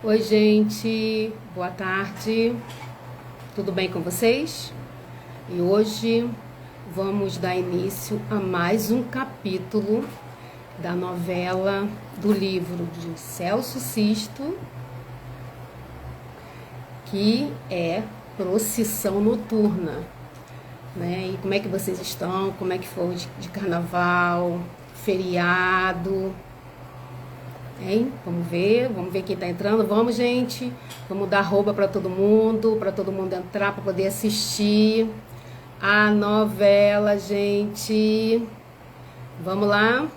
Oi, gente, boa tarde, tudo bem com vocês? E hoje vamos dar início a mais um capítulo da novela do livro de Celso Sisto, que é Procissão Noturna. Né? E como é que vocês estão? Como é que foi de carnaval, feriado? Hein? Vamos ver quem tá entrando. Vamos, gente. Vamos dar arroba para todo mundo entrar para poder assistir a novela, gente. Vamos lá?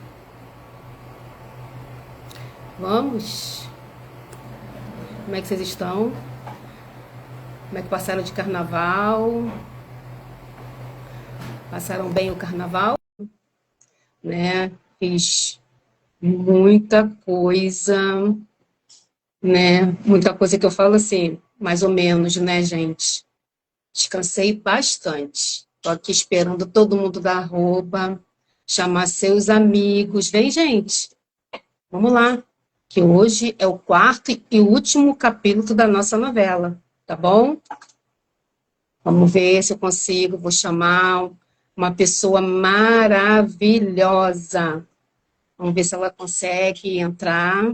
Vamos? Como é que vocês estão? Como é que passaram de carnaval? Passaram bem o carnaval? Né? Fiz muita coisa, né? Muita coisa que eu falo assim, mais ou menos, né, gente? Descansei bastante. Tô aqui esperando todo mundo dar arroba, chamar seus amigos. Vem, gente. Vamos lá. Que hoje é o quarto e último capítulo da nossa novela, tá bom? Vamos ver se eu consigo. Vou chamar uma pessoa maravilhosa. Vamos ver se ela consegue entrar.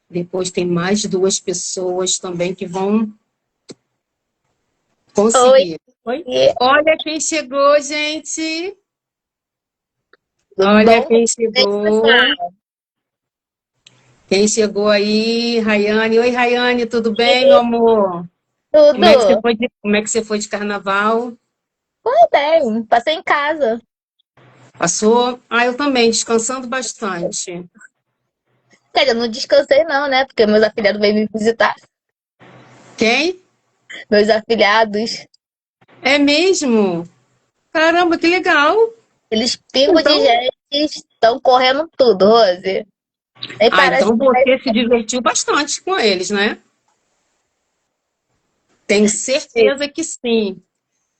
Depois tem mais duas pessoas também que vão Oi, conseguir. Oi? Olha quem chegou, gente. tudo Olha bom? quem Como é que você chegou. tá? Quem chegou aí, Rayane. Oi, Rayane, tudo bem, meu amor? Tudo? Como é que você foi de carnaval? Tudo bem, passei em casa. Passou? Ah, eu também, descansando bastante. Quer dizer, eu não descansei não, né? Porque meus afilhados veio me visitar. Quem? Meus afilhados, É mesmo? Caramba, que legal. eles pingam de Então, gente, estão correndo tudo, Rose. Nem parece então que vai... você se divertiu bastante com eles, né? Tenho ser. certeza que sim.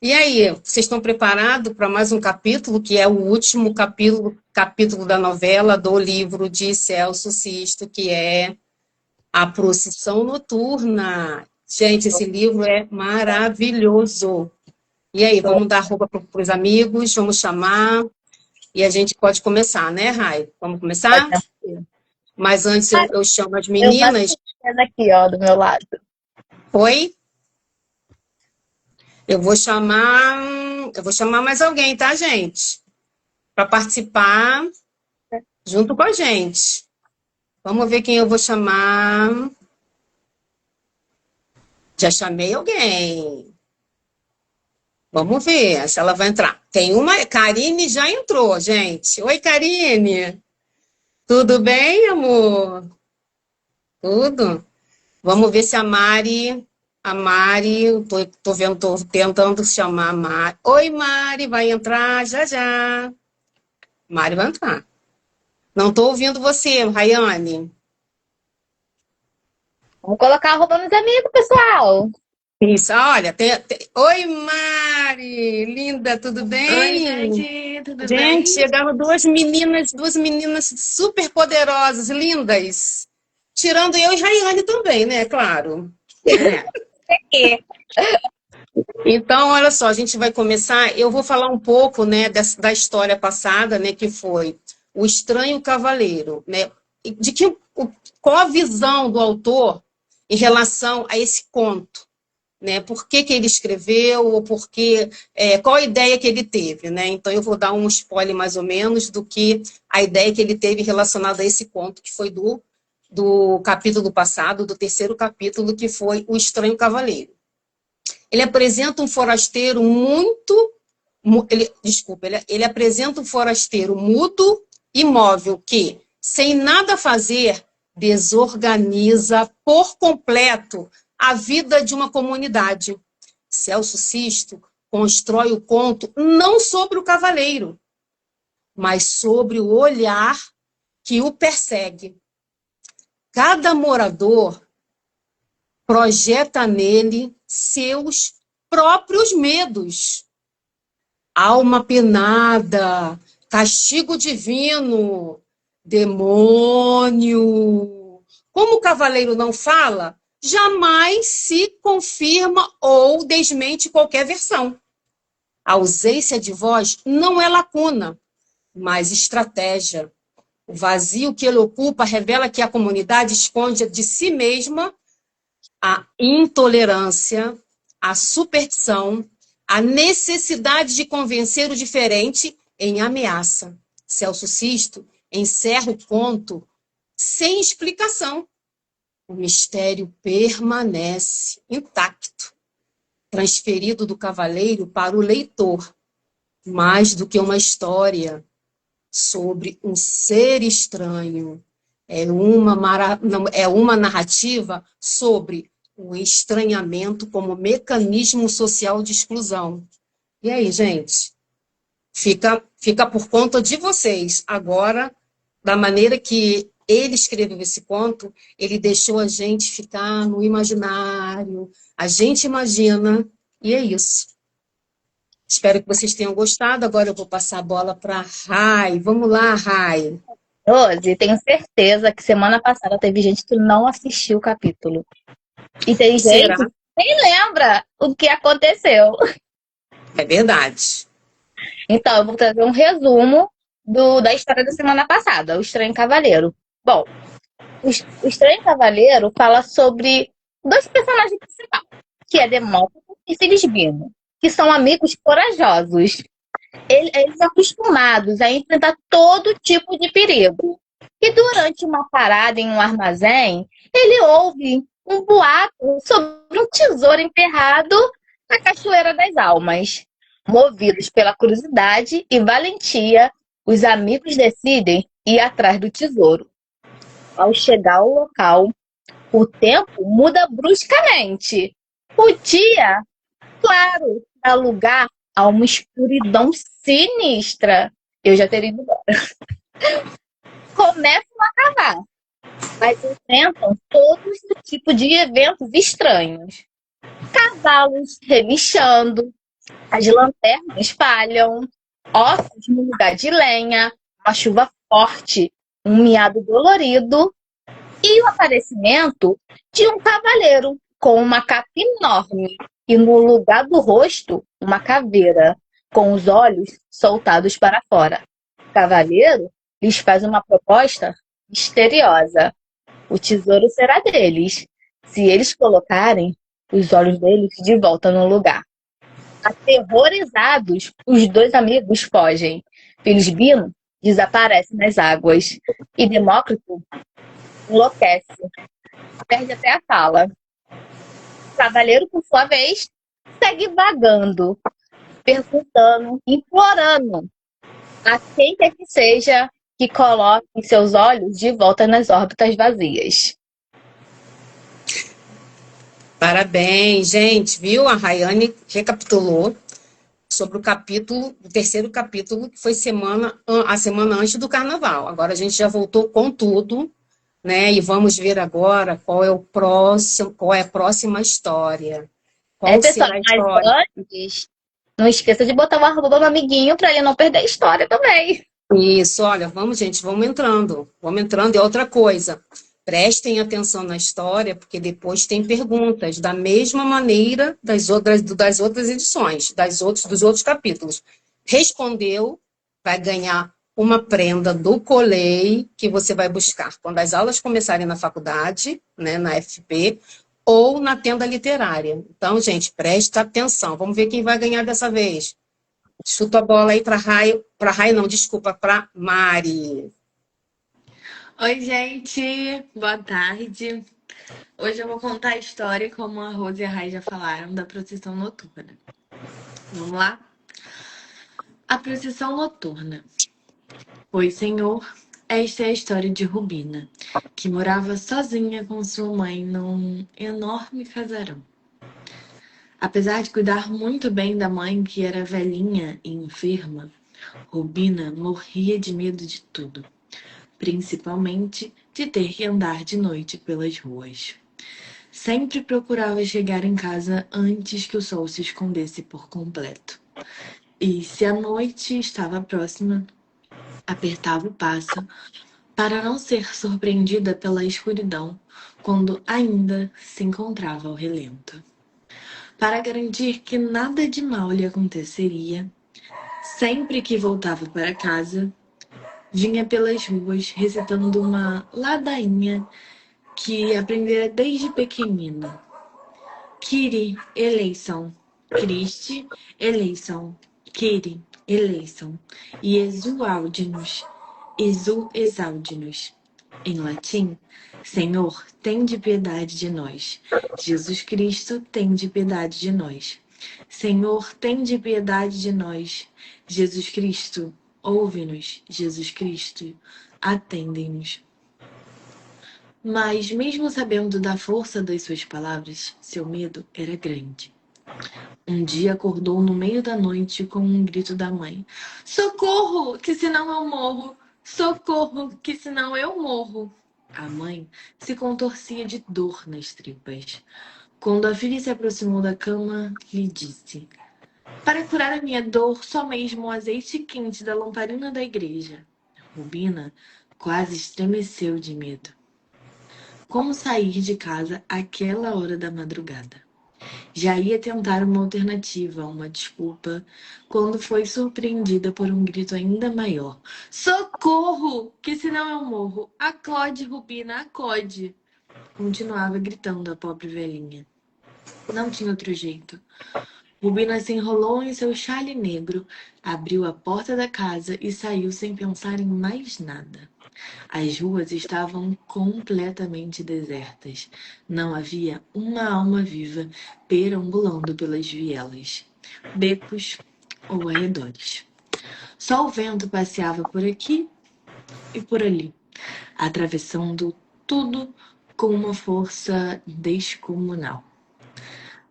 E aí, vocês estão preparados para mais um capítulo, que é o último capítulo da novela do livro de Celso Sisto, que é A Procissão Noturna. Gente, esse livro é maravilhoso. E aí, vamos dar roupa para os amigos, vamos chamar, e a gente pode começar, né, Rai? Vamos começar? Mas antes eu chamo as Eu uma meninas. cena aqui, ó, do meu lado. Oi? Eu vou chamar mais alguém, tá, gente? Para participar junto com a gente. Vamos ver quem eu vou chamar. Já chamei alguém. Vamos ver se ela vai entrar. Tem uma. Karine já entrou, gente. Oi, Karine. Tudo bem, amor? Tudo? Vamos ver se a Mari. A Mari, tô vendo, tô tentando chamar a Mari. Oi, Mari, vai entrar já já. Mari vai entrar. Não tô ouvindo você, Rayane. Vamos colocar a roupa nos amigos, pessoal. Isso, olha, oi, Mari, linda, tudo Oi, bem? gente, tudo Gente, bem? chegaram duas meninas super poderosas, lindas. Tirando eu e Rayane também, né? Claro. Né? É. Então, olha só, a gente vai começar. Eu vou falar um pouco, né, da história passada, né, que foi O Estranho Cavaleiro, né? De que, qual a visão do autor em relação a esse conto? Né, por que, que ele escreveu, ou qual a ideia que ele teve. Né? Então, eu vou dar um spoiler mais ou menos do que a ideia que ele teve relacionada a esse conto, que foi do capítulo passado, do terceiro capítulo, que foi O Estranho Cavaleiro. Ele apresenta um forasteiro ele apresenta um forasteiro mudo, imóvel, que, sem nada fazer, desorganiza por completo a vida de uma comunidade. Celso Sisto constrói o conto não sobre o cavaleiro, mas sobre o olhar que o persegue. Cada morador projeta nele seus próprios medos. Alma penada, castigo divino, demônio. Como o cavaleiro não fala, jamais se confirma ou desmente qualquer versão. A ausência de voz não é lacuna, mas estratégia. O vazio que ele ocupa revela que a comunidade esconde de si mesma a intolerância, a superstição, a necessidade de convencer o diferente em ameaça. Celso Sisto encerra o conto sem explicação. O mistério permanece intacto, transferido do cavaleiro para o leitor, mais do que uma história sobre um ser estranho. É uma narrativa sobre o estranhamento como mecanismo social de exclusão. E aí, gente? Fica por conta de vocês. Agora, da maneira que ele escreveu esse conto, ele deixou a gente ficar no imaginário. A gente imagina, e é isso. Espero que vocês tenham gostado. Agora eu vou passar a bola para a Rai. Vamos lá, Rai. Rose, tenho certeza que semana passada teve gente que não assistiu o capítulo. E tem gente Será? que nem lembra o que aconteceu. É verdade. Então, eu vou trazer um resumo da história da semana passada, o Estranho Cavaleiro. Bom, o Estranho Cavaleiro fala sobre dois personagens principais, que é Demócrito e Sigisbino, que são amigos corajosos. Eles são acostumados a enfrentar todo tipo de perigo. E durante uma parada em um armazém, ele ouve um boato sobre um tesouro enterrado na Cachoeira das Almas. Movidos pela curiosidade e valentia, os amigos decidem ir atrás do tesouro. Ao chegar ao local, o tempo muda bruscamente. O dia, claro, dá lugar a uma escuridão sinistra. Eu já teria ido embora. Começam a cavar, mas enfrentam todos os tipos de eventos estranhos. Cavalos relinchando, as lanternas falham, ossos no lugar de lenha, uma chuva forte, um miado dolorido e o aparecimento de um cavaleiro com uma capa enorme e no lugar do rosto uma caveira com os olhos soltados para fora. O cavaleiro lhes faz uma proposta misteriosa. O tesouro será deles, se eles colocarem os olhos deles de volta no lugar. Aterrorizados, os dois amigos fogem. Felisbino desaparece nas águas e Demócrito enlouquece, perde até a fala. O cavaleiro, por sua vez, segue vagando, perguntando, implorando a quem quer que seja que coloque seus olhos de volta nas órbitas vazias. Parabéns, gente. Viu? A Rayane recapitulou sobre o terceiro capítulo, que foi a semana antes do carnaval. Agora a gente já voltou com tudo, né? E vamos ver agora qual é a próxima história. Qual Pessoal, será a mas história? antes, não esqueça de botar o arroba do amiguinho para ele não perder a história também. Isso, olha, gente, vamos entrando. Vamos entrando. E outra coisa, prestem atenção na história, porque depois tem perguntas, da mesma maneira das outras edições, dos outros capítulos. Respondeu, vai ganhar uma prenda do Colei, que você vai buscar quando as aulas começarem na faculdade, né, na FP, ou na tenda literária. Então, gente, presta atenção. Vamos ver quem vai ganhar dessa vez. Chuto a bola aí para Rai não, desculpa, para Mari. Oi, gente, boa tarde. Hoje eu vou contar a história, como a Rose e a Rai já falaram, da procissão noturna. Vamos lá? A procissão noturna. Pois, Senhor, esta é a história de Rubina, que morava sozinha com sua mãe num enorme casarão. Apesar de cuidar muito bem da mãe, que era velhinha e enferma, Rubina morria de medo de tudo, principalmente de ter que andar de noite pelas ruas. Sempre procurava chegar em casa antes que o sol se escondesse por completo. E se a noite estava próxima, apertava o passo para não ser surpreendida pela escuridão quando ainda se encontrava ao relento. Para garantir que nada de mal lhe aconteceria, sempre que voltava para casa, vinha pelas ruas recitando uma ladainha que aprendera desde pequenina. Kyrie eleison, Christi eleison, Kyrie eleison, Iesu audimus, Iesu exaudimus. Em latim, Senhor, tende piedade de nós. Jesus Cristo, tende piedade de nós. Senhor, tende piedade de nós. Jesus Cristo, ouve-nos. Jesus Cristo, atende-nos. Mas, mesmo sabendo da força das suas palavras, seu medo era grande. Um dia acordou no meio da noite com um grito da mãe: Socorro, que senão eu morro! Socorro, que senão eu morro! A mãe se contorcia de dor nas tripas. Quando a filha se aproximou da cama, lhe disse: Para curar a minha dor, só mesmo o azeite quente da lamparina da igreja. Rubina quase estremeceu de medo. Como sair de casa àquela hora da madrugada? Já ia tentar uma alternativa, uma desculpa, quando foi surpreendida por um grito ainda maior. Socorro! Que senão eu morro! Acode, Rubina, acode! Continuava gritando a pobre velhinha. Não tinha outro jeito. Rubina se enrolou em seu chale negro, abriu a porta da casa e saiu sem pensar em mais nada. As ruas estavam completamente desertas. Não havia uma alma viva perambulando pelas vielas, becos ou arredores. Só o vento passeava por aqui e por ali, atravessando tudo com uma força descomunal.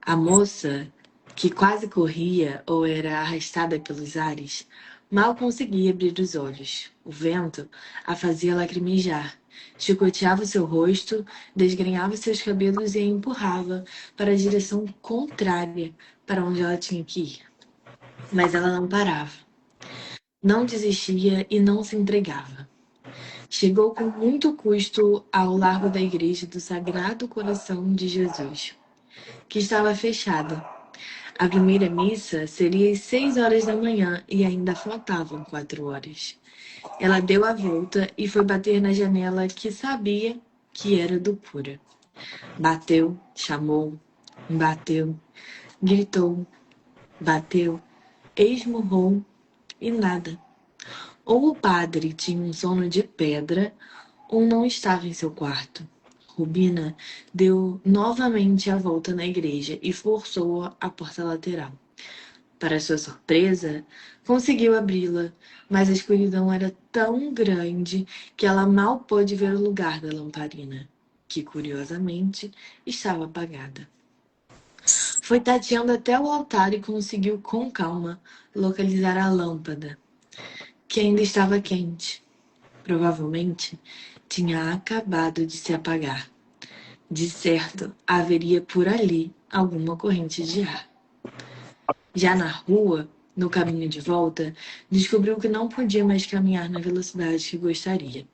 A moça, que quase corria ou era arrastada pelos ares, mal conseguia abrir os olhos. O vento a fazia lacrimejar, chicoteava seu rosto, desgrenhava seus cabelos e a empurrava para a direção contrária para onde ela tinha que ir. Mas ela não parava. Não desistia e não se entregava. Chegou com muito custo ao largo da igreja do Sagrado Coração de Jesus, que estava fechada. A primeira missa seria às 6 horas da manhã e ainda faltavam 4 horas. Ela deu a volta e foi bater na janela que sabia que era do cura. Bateu, chamou, bateu, gritou, bateu, esmurrou e nada. Ou o padre tinha um sono de pedra ou não estava em seu quarto. Rubina deu novamente a volta na igreja e forçou a porta lateral. Para sua surpresa, conseguiu abri-la, mas a escuridão era tão grande que ela mal pôde ver o lugar da lamparina, que, curiosamente, estava apagada. Foi tateando até o altar e conseguiu, com calma, localizar a lâmpada, que ainda estava quente. Provavelmente tinha acabado de se apagar. De certo, haveria por ali alguma corrente de ar. Já na rua, no caminho de volta, descobriu que não podia mais caminhar na velocidade que gostaria.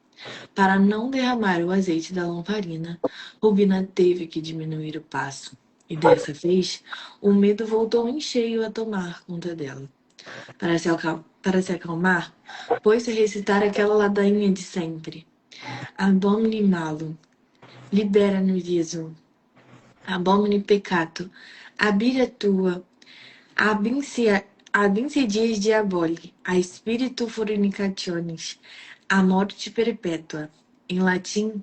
Para não derramar o azeite da lamparina, Rubina teve que diminuir o passo. E dessa vez, o medo voltou em cheio a tomar conta dela. Para se acalmar, pôs-se a recitar aquela ladainha de sempre. Abomine malum, libera-nos Jesus. Abomine peccato, abira tua, abinse dies diaboli, a spiritu fornicationis, a morte perpétua. Em latim,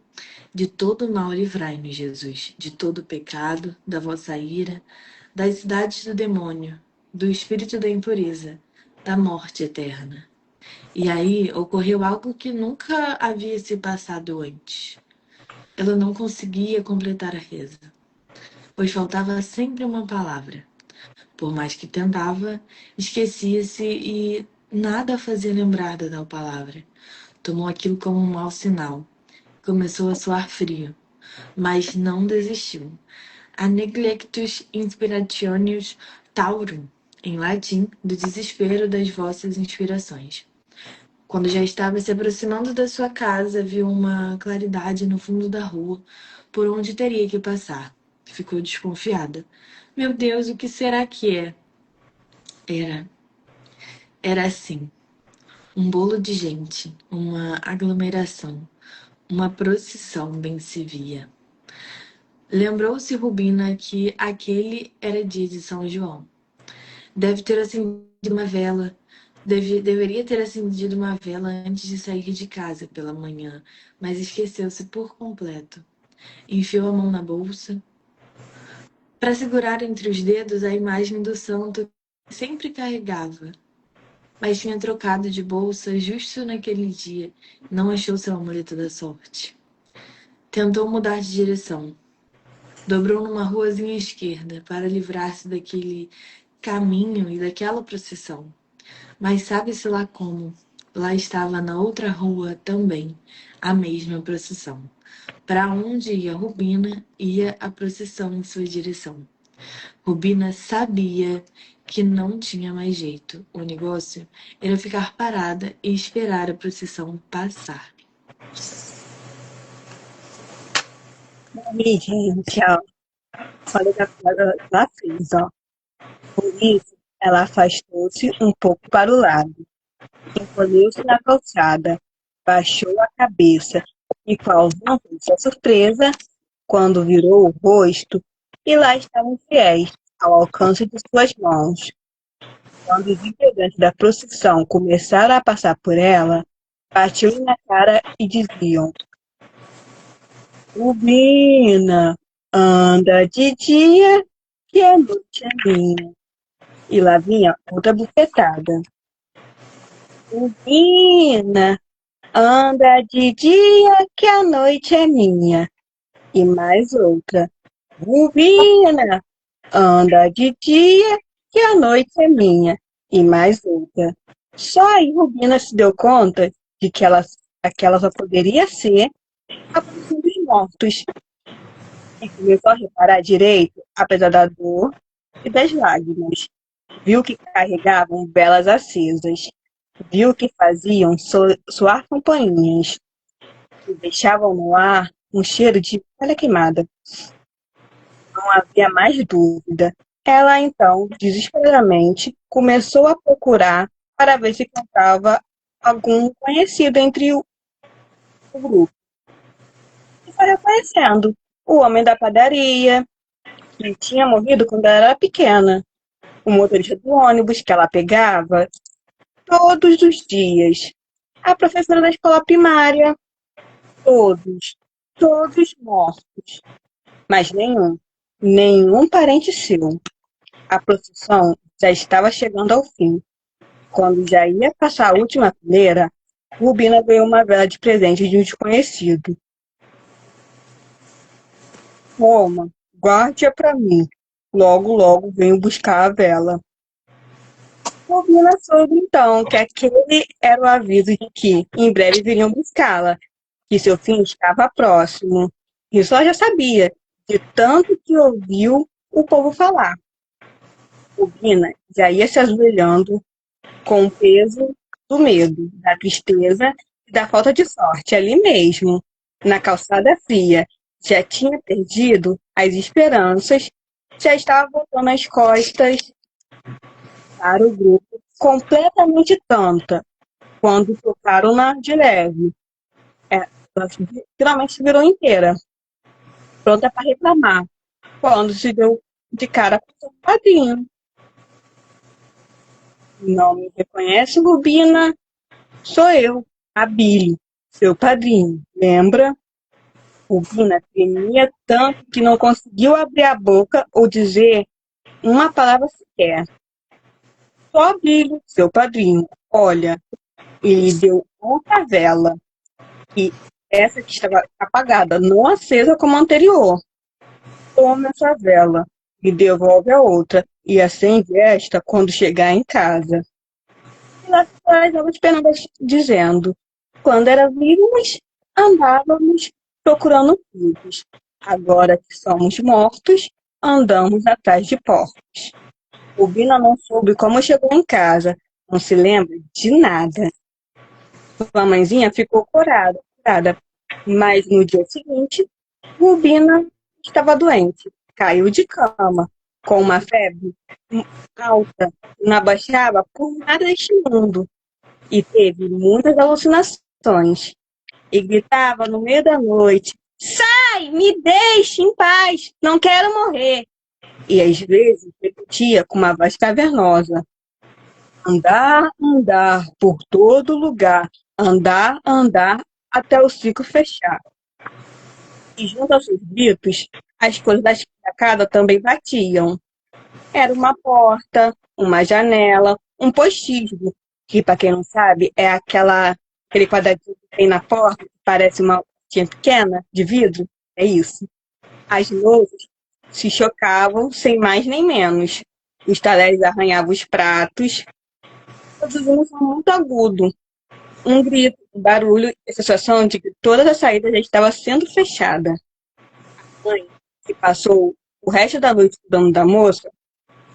de todo mal livrai-nos, Jesus, de todo pecado, da vossa ira, das cidades do demônio, do espírito da impureza, da morte eterna. E aí ocorreu algo que nunca havia se passado antes. Ela não conseguia completar a reza, pois faltava sempre uma palavra. Por mais que tentava, esquecia-se e nada a fazia lembrar da tal palavra. Tomou aquilo como um mau sinal. Começou a suar frio, mas não desistiu. A neglectus inspirationis taurum, em latim, do desespero das vossas inspirações. Quando já estava se aproximando da sua casa, viu uma claridade no fundo da rua, por onde teria que passar. Ficou desconfiada. Meu Deus, o que será que é? Era, era assim, um bolo de gente, uma aglomeração, uma procissão bem se via. Lembrou-se Rubina que aquele era dia de São João. Deve ter acendido uma vela. Deveria ter acendido uma vela antes de sair de casa pela manhã, mas esqueceu-se por completo. Enfiou a mão na bolsa para segurar entre os dedos a imagem do santo que sempre carregava, mas tinha trocado de bolsa justo naquele dia. Não achou seu amuleto da sorte. Tentou mudar de direção. Dobrou numa ruazinha esquerda para livrar-se daquele caminho e daquela procissão. Mas sabe-se lá como. Lá estava na outra rua também a mesma procissão. Para onde ia Rubina, ia a procissão em sua direção. Rubina sabia que não tinha mais jeito. O negócio era ficar parada e esperar a procissão passar. E, gente, ó, olha o que ela fez, ó. Por isso, ela afastou-se um pouco para o lado, encolheu-se na calçada, baixou a cabeça e causou sua surpresa quando virou o rosto e lá estavam fiéis, ao alcance de suas mãos. Quando os integrantes da procissão começaram a passar por ela, batiam-lhe na cara e diziam: Rubina, anda de dia, que a noite é minha. E lá vinha outra bufetada. Rubina, anda de dia, que a noite é minha. E mais outra. Rubina, anda de dia, que a noite é minha. E mais outra. Só aí Rubina se deu conta de que aquela só poderia ser a procissão dos mortos. E começou a reparar direito, apesar da dor e das lágrimas. Viu que carregavam velas acesas. Viu que faziam soar campainhas. E deixavam no ar um cheiro de palha queimada. Não havia mais dúvida. Ela, então, desesperadamente, começou a procurar para ver se encontrava algum conhecido entre o grupo. E foi reconhecendo o homem da padaria, que tinha morrido quando ela era pequena, o motorista do ônibus que ela pegava todos os dias, a professora da escola primária, todos mortos, mas nenhum parente seu. A procissão já estava chegando ao fim. Quando já ia passar a última fileira, Rubina ganhou uma vela de presente de um desconhecido. Toma, guarde-a para mim. Logo venho buscar a vela. Rubina soube então que aquele era o aviso de que em breve viriam buscá-la, que seu fim estava próximo. Isso ela já sabia, de tanto que ouviu o povo falar. Rubina já ia se ajoelhando com o peso do medo, da tristeza e da falta de sorte, ali mesmo, na calçada fria. Já tinha perdido as esperanças, já estava voltando as costas para o grupo, completamente tonta, quando tocaram-na de leve. Ela finalmente se virou inteira, pronta para reclamar, quando se deu de cara com o seu padrinho. Não me reconhece, Rubina? Sou eu, a Billy, seu padrinho, lembra? Rubina tremia tanto que não conseguiu abrir a boca ou dizer uma palavra sequer. Só Billy, seu padrinho, olha, ele deu outra vela, e essa que estava apagada, não acesa como a anterior. Toma essa vela e devolve a outra, e acende esta quando chegar em casa. E lá estava esperando, dizendo: quando éramos, andávamos procurando filhos. Agora que somos mortos, andamos atrás de porcos. Rubina não soube como chegou em casa, não se lembra de nada. Sua mãezinha ficou curada. Mas no dia seguinte, Rubina estava doente. Caiu de cama, com uma febre alta. Não abaixava por nada deste mundo. E teve muitas alucinações. E gritava no meio da noite: Sai, me deixe em paz, não quero morrer. E às vezes repetia com uma voz cavernosa: Andar por todo lugar, andar até o ciclo fechar. E junto aos seus gritos, as coisas da casa também batiam. Era uma porta, uma janela, um postigem, que, para quem não sabe, é aquele quadradinho que tem na porta, que parece uma portinha pequena de vidro. É isso. As louças se chocavam sem mais nem menos. Os talheres arranhavam os pratos. Todos um som muito agudo. Um grito, um barulho, a sensação de que todas as saídas já estavam sendo fechadas. A mãe, que passou o resto da noite cuidando da moça,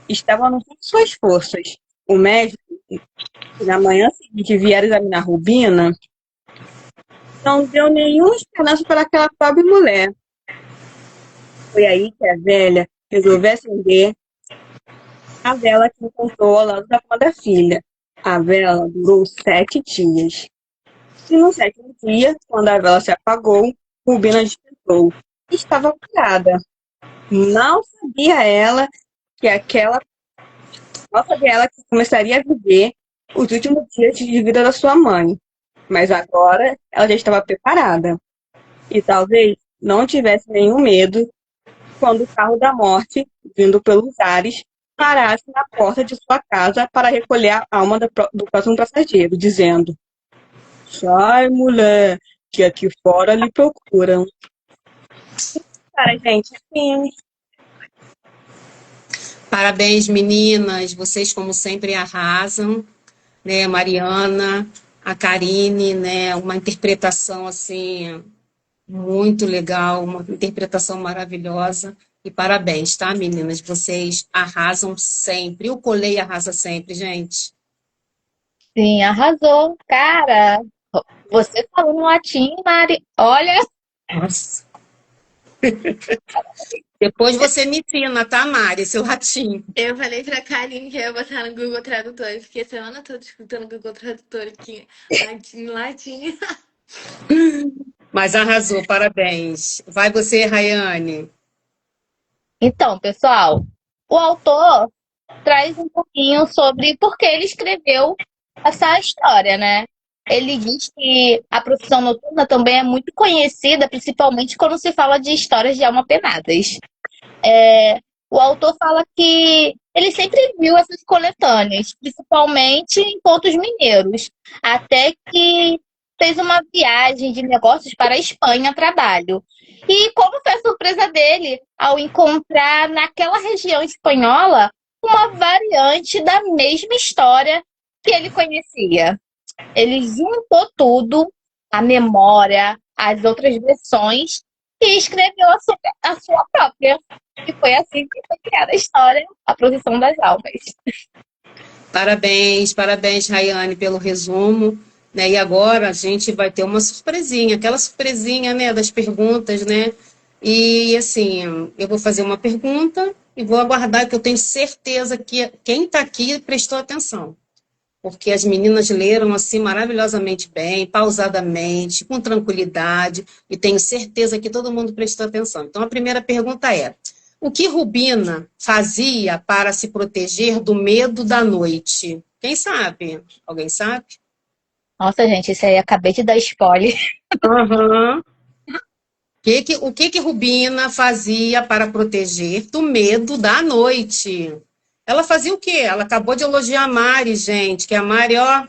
estava no fim de suas forças. O médico, que na manhã seguinte vieram examinar Rubina, não deu nenhuma esperança para aquela pobre mulher. Foi aí que a velha resolveu acender a vela que encontrou ao lado da cama da filha. A vela durou 7 dias. E no 7º dia, quando a vela se apagou, Rubina despertou. Estava curada. Não sabia ela que começaria a viver os últimos dias de vida da sua mãe. Mas agora ela já estava preparada. E talvez não tivesse nenhum medo quando o carro da morte, vindo pelos ares, parasse na porta de sua casa para recolher a alma do próximo passageiro, dizendo: Sai, mulher, que aqui fora lhe procuram. Cara, gente, sim. Parabéns, meninas. Vocês, como sempre, arrasam, né? Mariana, a Karine, né? Uma interpretação assim muito legal, uma interpretação maravilhosa. E parabéns, tá, meninas? Vocês arrasam sempre. O Colei arrasa sempre, gente. Sim, arrasou. Cara, você falou no latim, Mari. Olha, Nossa. Depois você me ensina, tá, Mari, seu latim. Eu falei pra Karine que eu ia botar no Google Tradutor. Eu fiquei a semana toda escutando o Google Tradutor aqui. Latim, latim. Mas arrasou, parabéns. Vai você, Rayane. então, pessoal, o autor traz um pouquinho sobre por que ele escreveu essa história, né? Ele diz que a profissão noturna também é muito conhecida, principalmente quando se fala de histórias de alma-penadas. O autor fala que ele sempre viu essas coletâneas, principalmente em pontos mineiros, até que fez uma viagem de negócios para a Espanha a trabalho. E como foi a surpresa dele ao encontrar naquela região espanhola uma variante da mesma história que ele conhecia. Ele juntou tudo, a memória, as outras versões, e escreveu a sua própria. E foi assim que foi criada a história, A Procissão das Almas. Parabéns, parabéns, Rayane, pelo resumo. Né? E agora a gente vai ter uma surpresinha, aquela surpresinha, né, das perguntas, né? E assim, eu vou fazer uma pergunta e vou aguardar, que eu tenho certeza que quem está aqui prestou atenção. Porque as meninas leram assim maravilhosamente bem, pausadamente, com tranquilidade, e tenho certeza que todo mundo prestou atenção. Então a primeira pergunta é: o que Rubina fazia para se proteger do medo da noite? Quem sabe? Alguém sabe? Nossa, gente, isso aí acabei de dar spoiler. Uhum. O que Rubina fazia para proteger do medo da noite? Ela fazia o quê? Ela acabou de elogiar a Mari, gente, que a Mari, ó,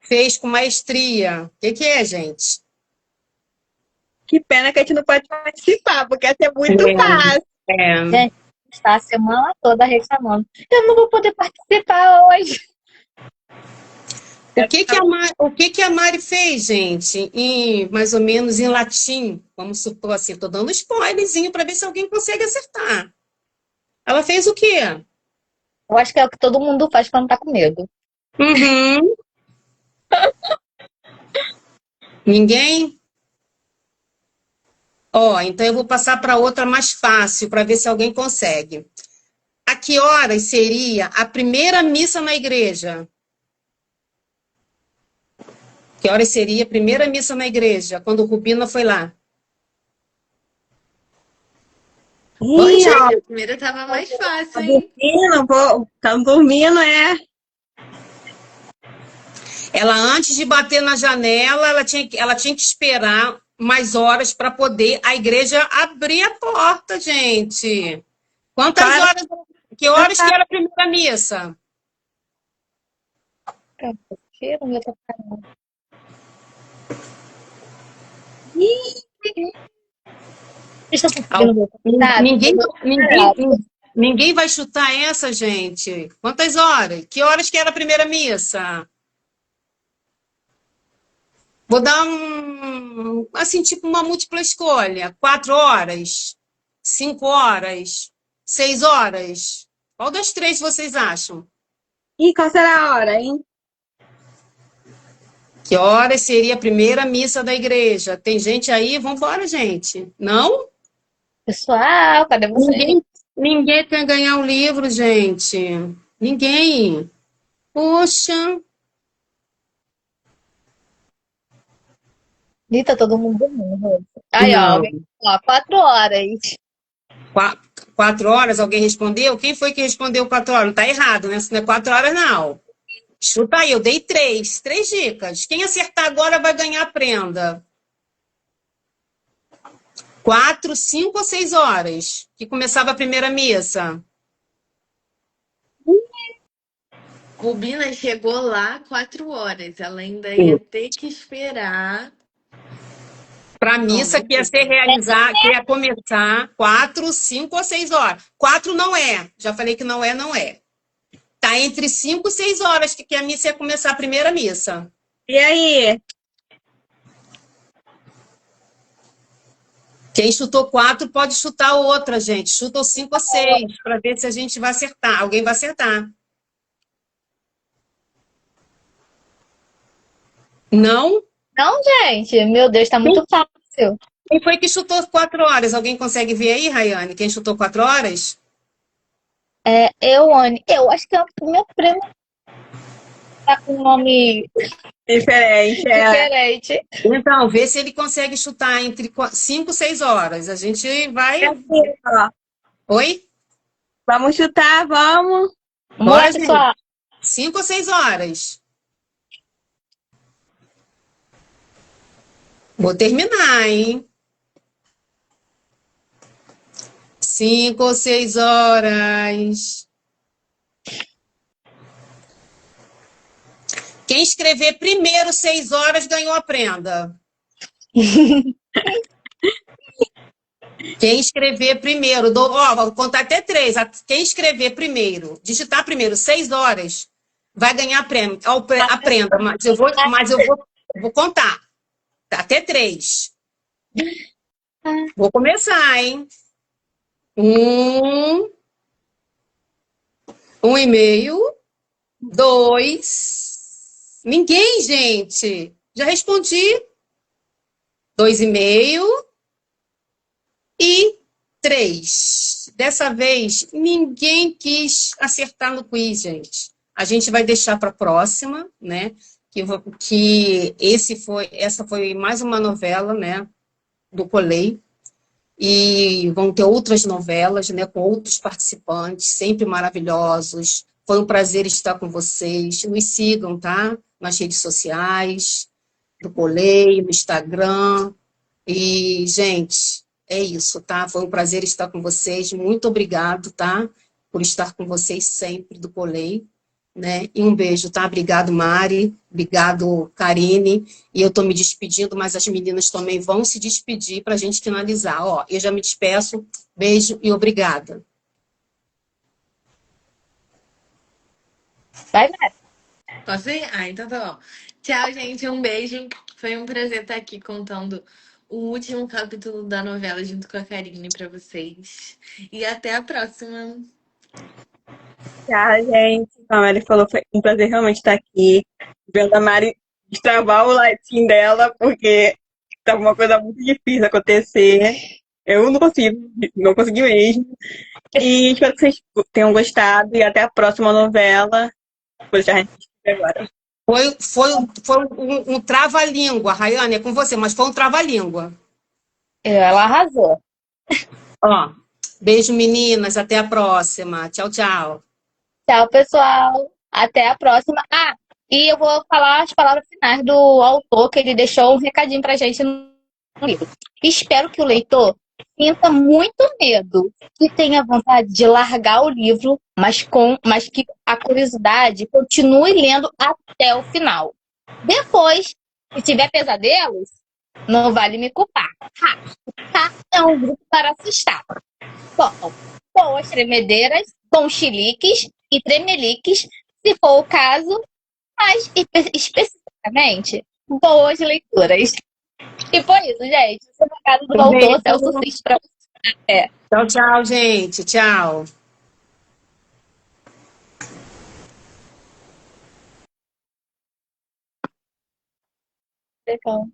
fez com maestria. O que é, gente? Que pena que a gente não pode participar, porque essa é muito fácil. Gente, está a semana toda reclamando. Eu não vou poder participar hoje. O que a Mari fez, gente? Mais ou menos em latim. Vamos supor assim, estou dando spoilerzinho para ver se alguém consegue acertar. Ela fez o quê? Eu acho que é o que todo mundo faz quando tá com medo. Uhum. Ninguém? Ó, então eu vou passar para outra mais fácil, para ver se alguém consegue. A que horas seria a primeira missa na igreja? Que horas seria a primeira missa na igreja, quando o Rubina foi lá? Oi, Ih, ó, A primeira tava mais tá fácil, hein? dormindo, tá dormindo, é. Ela, antes de bater na janela, ela tinha que esperar mais horas para poder a igreja abrir a porta, gente. Quantas Para, horas? Que horas que era a primeira missa? Tira o meu tocado. Vocês estão conseguindo ver o tocado? Ninguém, ninguém vai chutar essa, gente. Quantas horas? Que horas que era a primeira missa? Vou dar assim, tipo uma múltipla escolha. 4 horas? 5 horas? 6 horas? Qual das três vocês acham? Ih, qual será a hora, hein? Que horas seria a primeira missa da igreja? Tem gente aí? Vambora, gente. Não? Pessoal, cadê vocês? Ninguém quer ganhar o livro, gente. Ninguém. Poxa. Ih, tá todo mundo dormindo. Aí, ó, Não. ó, 4 horas. 4 horas? Alguém respondeu? Quem foi que respondeu 4 horas? Tá errado, né? Isso não é 4 horas, não. Chuta aí, eu dei três. Três dicas. Quem acertar agora vai ganhar a prenda. 4, 5 ou 6 horas? Que começava a primeira missa? Rubina chegou lá 4 horas. Ela ainda ia ter que esperar. Para a missa que ia ser realizar, que ia começar 4, 5 ou 6 horas. 4 não é. Já falei que não é, não é. Tá entre 5 e 6 horas que a missa ia começar, a primeira missa. E aí? Quem chutou 4 pode chutar outra, gente. Chuta 5 ou 6, para ver se a gente vai acertar. Alguém vai acertar. Não? Não, gente, meu Deus, tá muito fácil. Quem foi que chutou 4 horas? Alguém consegue ver aí, Rayane? Quem chutou 4 horas? Anne. Eu acho que é o meu primo tá com um nome Diferente, é. diferente. Então, vê se ele consegue chutar entre 5 e 6 horas. A gente vai... Ó, Oi? vamos chutar, vamos. Vamos lá, Bora, gente. pessoal. 5 ou 6 horas? Vou terminar, hein? 5 ou 6 horas. Quem escrever primeiro 6 horas ganhou a prenda. Quem escrever primeiro, vou contar até 3. Quem escrever primeiro, digitar primeiro 6 horas, vai ganhar a prenda. Mas eu vou contar. Até 3. Vou começar, hein? 1, 1,5, 2. Ninguém, gente. Já respondi. 2,5 e 3. Dessa vez, ninguém quis acertar no quiz, gente. A gente vai deixar para a próxima, né? Que essa foi mais uma novela, né? Do Colei. E vão ter outras novelas, né? Com outros participantes, sempre maravilhosos. Foi um prazer estar com vocês. Nos sigam, tá? Nas redes sociais, do Colei, no Instagram. E, gente, é isso, tá? Foi um prazer estar com vocês. Muito obrigado, tá? Por estar com vocês sempre do Colei, né? E um beijo, tá? Obrigado, Mari. Obrigado, Karine. E eu tô me despedindo, mas as meninas também vão se despedir pra gente finalizar. Ó, eu já me despeço. Beijo e obrigada. Vai, vai. Posso ir? Ah, então tá bom. Tchau, gente. Um beijo. Foi um prazer estar aqui contando o último capítulo da novela junto com a Karine pra vocês. E até a próxima. Tchau, gente. Como a Mari falou, foi um prazer realmente estar aqui. Vendo a Mari destravar o latim dela, porque tá uma coisa muito difícil acontecer. Eu não consegui mesmo. E espero que vocês tenham gostado e até a próxima novela. Vou deixar a gente agora. Foi um trava-língua, Rayane, é com você, mas foi um trava-língua. Ela arrasou. Ó, beijo, meninas, até a próxima. Tchau, tchau. Tchau, pessoal. Até a próxima. Ah, e eu vou falar as palavras finais do autor, que ele deixou um recadinho pra gente no livro. Espero que o leitor sinta muito medo, que tenha vontade de largar o livro, mas que a curiosidade continue lendo até o final. Depois, se tiver pesadelos, não vale me culpar. É um grupo para assustar. Bom, boas tremedeiras, com chiliques e tremeliques, se for o caso, mas especificamente, boas leituras. E foi isso, gente. Esse é o recado do autor Celso Cis para você. Tchau, tchau, gente. Tchau. Legal.